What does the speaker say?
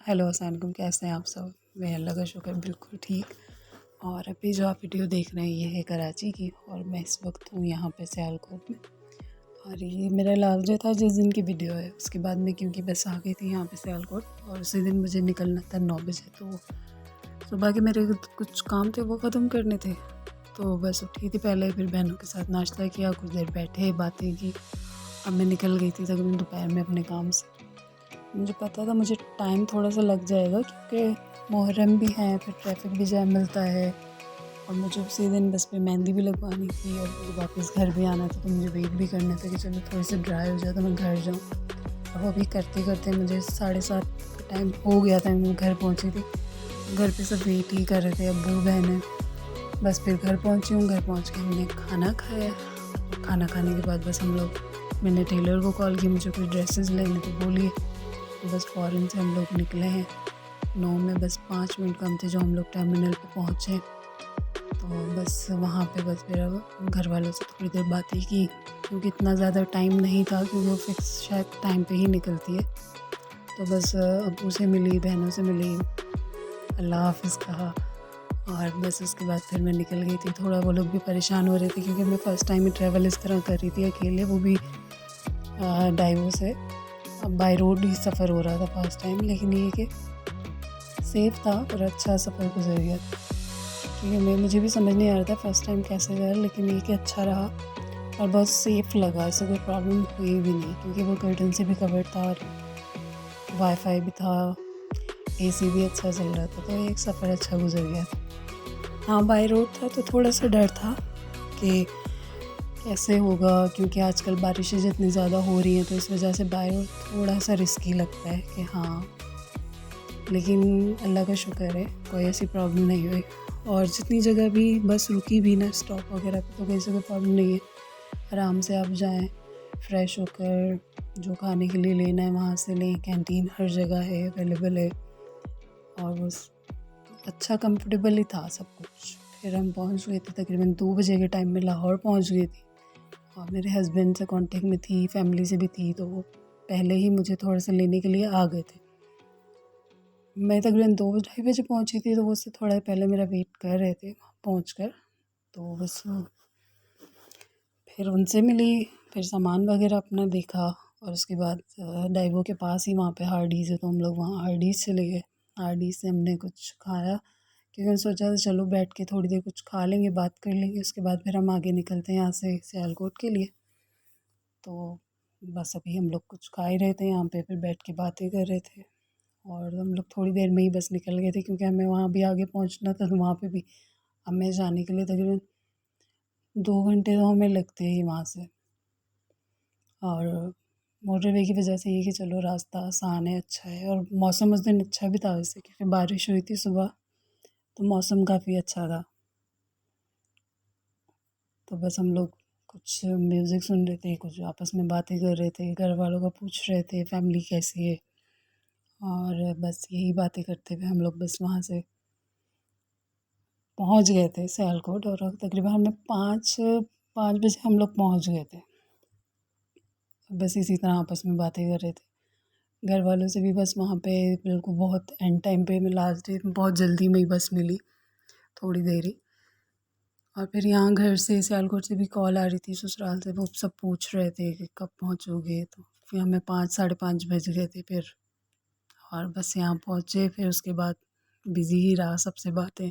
Hello अस्सलाम वालेकुम, कैसे हैं आप सब। मैं अल्लाह का शुक्र बिल्कुल ठीक। और अभी जो आप वीडियो देख रहे हैं ये है कराची की, और मैं इस वक्त हूँ यहाँ पे सियालकोट में। और ये मेरा लास्ट डे था जिस दिन की वीडियो है। उसके बाद में क्योंकि बस आ गई थी यहाँ पे सियालकोट, और उसी दिन मुझे निकलना था 9 बजे। तो सुबह के मेरे कुछ काम थे वो ख़त्म करने थे, तो बस उठी थी पहले, फिर बहनों के साथ नाश्ता किया, कुछ देर बैठे बातें की। अब मैं निकल गई थी तकरीबन दोपहर में अपने काम से। मुझे पता था मुझे टाइम थोड़ा सा लग जाएगा क्योंकि मुहर्रम भी है, फिर ट्रैफिक भी जाम मिलता है, और मुझे उसी दिन बस पे मेहंदी भी लगवानी थी, और मुझे वापस घर भी आना था। तो मुझे वेट भी करना था कि चलो थोड़ी सी ड्राई हो जाए तो मैं घर जाऊँ। और वो भी करते करते मुझे 7:30 का टाइम हो गया था, मैं घर पहुँची थी। घर पे सब वेट ही कर रहे थे, अब्बू बहनें। बस फिर घर पहुँची हूँ। घर पहुँच के हमने खाना खाया, और खाना खाने के बाद बस हम लोग, मैंने टेलर को कॉल की, मुझे कुछ ड्रेसेस लेने तो बोलिए। तो बस फ़ौरन से हम लोग निकले हैं। 9 में बस 5 मिनट कम थे जो हम लोग टर्मिनल पे पहुँचे। तो बस वहाँ पे बस फिर घर वालों से थोड़ी देर बातें की, क्योंकि इतना ज़्यादा टाइम नहीं था, क्योंकि वो फिक्स शायद टाइम पे ही निकलती है। तो बस अब्बू से मिली, बहनों से मिली, अल्लाह हाफ़िज़ कहा, और बस उसके बाद फिर मैं निकल गई थी। थोड़ा वो लोग भी परेशान हो रहे थे क्योंकि मैं फ़र्स्ट टाइम ही ट्रैवल इस तरह कर रही थी अकेले, वो भी डाइवो से। बाय रोड ही सफ़र हो रहा था फर्स्ट टाइम, लेकिन ये कि सेफ़ था और अच्छा सफ़र गुजर गया था। क्योंकि मुझे भी समझ नहीं आ रहा था फ़र्स्ट टाइम कैसे गया, लेकिन ये कि अच्छा रहा और बहुत सेफ़ लगा। ऐसे कोई प्रॉब्लम हुई भी नहीं, क्योंकि वो कर्टन से भी कवर था और वाईफाई भी था, एसी भी अच्छा चल रहा था। तो एक सफ़र अच्छा गुजर गया था। हाँ, बाय रोड था तो थोड़ा सा डर था कि कैसे होगा, क्योंकि आजकल बारिशें जितनी ज़्यादा हो रही हैं तो इस वजह से बाय रोड थोड़ा सा रिस्की लगता है कि हाँ। लेकिन अल्लाह का शुक्र है कोई ऐसी प्रॉब्लम नहीं हुई। और जितनी जगह भी बस रुकी भी ना स्टॉप वगैरह पे, तो कहीं से कोई प्रॉब्लम नहीं है। आराम से आप जाएं, फ़्रेश होकर जो खाने के लिए लेना है वहाँ से लें। कैंटीन हर जगह है, अवेलेबल है, और बस अच्छा कंफर्टेबल ही था सब कुछ। फिर हम पहुँच गए थे तकरीबन 2 बजे के टाइम में, लाहौर पहुँच गई थी। और मेरे हस्बैंड से कांटेक्ट में थी, फैमिली से भी थी, तो वो पहले ही मुझे थोड़ा सा लेने के लिए आ गए थे। मैं तकरीबन 2-2:30 बजे पहुंची थी, तो वो उससे थोड़ा पहले मेरा वेट कर रहे थे वहाँ पहुँच कर। तो बस फिर उनसे मिली, फिर सामान वगैरह अपना देखा, और उसके बाद डाइवो के पास ही वहाँ पे हार्डीज़ है, तो हम लोग वहाँ हार्डीज़ चले गए। हार्डीज़ से हमने कुछ खाया, क्योंकि मैंने सोचा था चलो बैठ के थोड़ी देर कुछ खा लेंगे, बात कर लेंगे, उसके बाद फिर हम आगे निकलते हैं यहाँ से सियालकोट के लिए। तो बस अभी हम लोग कुछ खा ही रहे थे यहाँ पे, फिर बैठ के बातें कर रहे थे, और हम लोग थोड़ी देर में ही बस निकल गए थे, क्योंकि हमें वहाँ भी आगे पहुँचना था। तो वहाँ पे भी हमें जाने के लिए तकरीबन 2 घंटे तो हमें लगते ही वहाँ से। और मोटरवे की वजह से ये कि चलो रास्ता आसान है, अच्छा है, और मौसम उस दिन अच्छा भी था वैसे, क्योंकि बारिश हुई थी सुबह, तो मौसम काफ़ी अच्छा था। तो बस हम लोग कुछ म्यूज़िक सुन रहे थे, कुछ आपस में बातें कर रहे थे, घर वालों का पूछ रहे थे फैमिली कैसी है, और बस यही बातें करते हुए हम लोग बस वहाँ से पहुँच गए थे सियालकोट। और तकरीबन हमें 5 बजे हम लोग पहुँच गए थे। बस इसी तरह आपस में बातें कर रहे थे। घर वालों से भी बस वहाँ पे बिल्कुल बहुत एंड टाइम पे, मैं लास्ट डे बहुत जल्दी में ही बस मिली, थोड़ी देर ही। और फिर यहाँ घर से सियालकोट से भी कॉल आ रही थी ससुराल से, वो सब पूछ रहे थे कि कब पहुँचोगे। तो फिर हमें 5 साढ़े 5 बज गए थे फिर, और बस यहाँ पहुँचे। फिर उसके बाद बिज़ी ही रहा सबसे बातें।